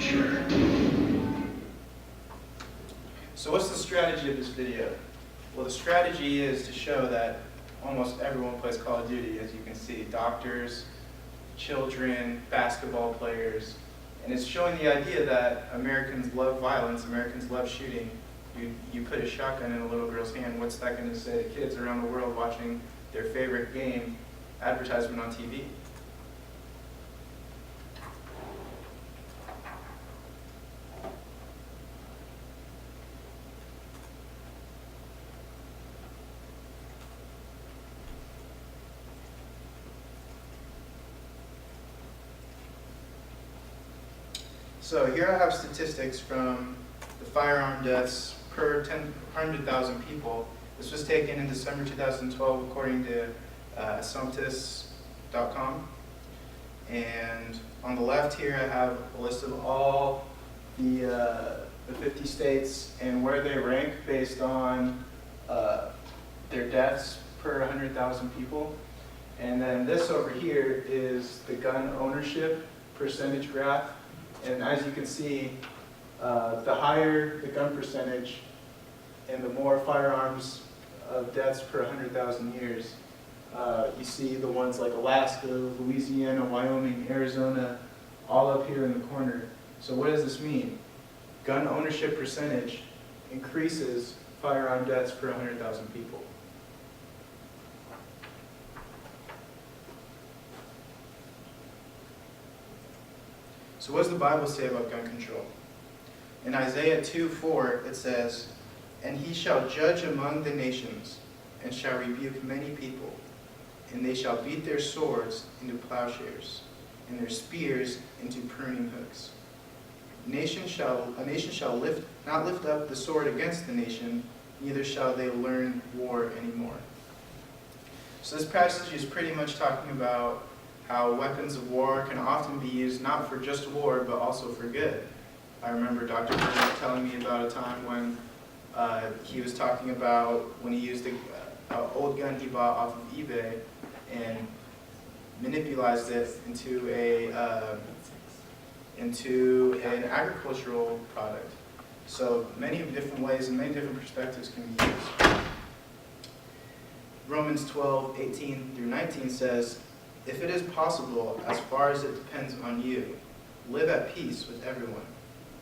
future. So what's the strategy of this video? Well, the strategy is to show that almost everyone plays Call of Duty, as you can see. Doctors, children, basketball players. And it's showing the idea that Americans love violence, Americans love shooting. You put a shotgun in a little girl's hand, what's that going to say to kids around the world watching their favorite game advertisement on TV? So here I have statistics from the firearm deaths per 100,000 people. This was taken in December 2012 according to Assumptus.com. And on the left here I have a list of all the 50 states and where they rank based on their deaths per 100,000 people. And then this over here is the gun ownership percentage graph. And as you can see, the higher the gun percentage and the more firearms of deaths per 100,000 years, you see the ones like Alaska, Louisiana, Wyoming, Arizona, all up here in the corner. So what does this mean? Gun ownership percentage increases firearm deaths per 100,000 people. So what does the Bible say about gun control? In Isaiah 2:4, it says, "And he shall judge among the nations, and shall rebuke many people, and they shall beat their swords into plowshares, and their spears into pruning hooks. A nation shall not lift up the sword against the nation, neither shall they learn war anymore." So this passage is pretty much talking about how weapons of war can often be used not for just war, but also for good. I remember Dr. Burnett telling me about a time when he was talking about when he used an old gun he bought off of eBay and manipulated it into an agricultural product. So many different ways and many different perspectives can be used. Romans 12:18-19 says, "If it is possible, as far as it depends on you, live at peace with everyone.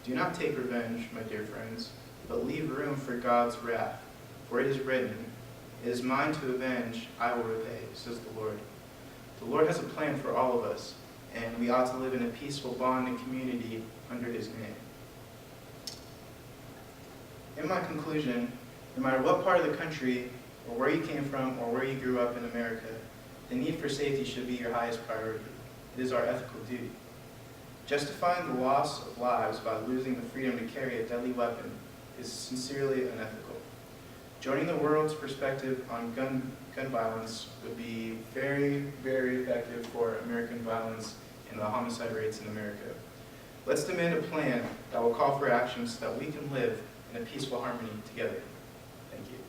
Do not take revenge, my dear friends, but leave room for God's wrath. For it is written, 'It is mine to avenge, I will repay,' says the Lord." The Lord has a plan for all of us, and we ought to live in a peaceful bond and community under His name. In my conclusion, no matter what part of the country, or where you came from, or where you grew up in America, the need for safety should be your highest priority. It is our ethical duty. Justifying the loss of lives by losing the freedom to carry a deadly weapon is sincerely unethical. Joining the world's perspective on gun violence would be very, very effective for American violence and the homicide rates in America. Let's demand a plan that will call for action so that we can live in a peaceful harmony together. Thank you.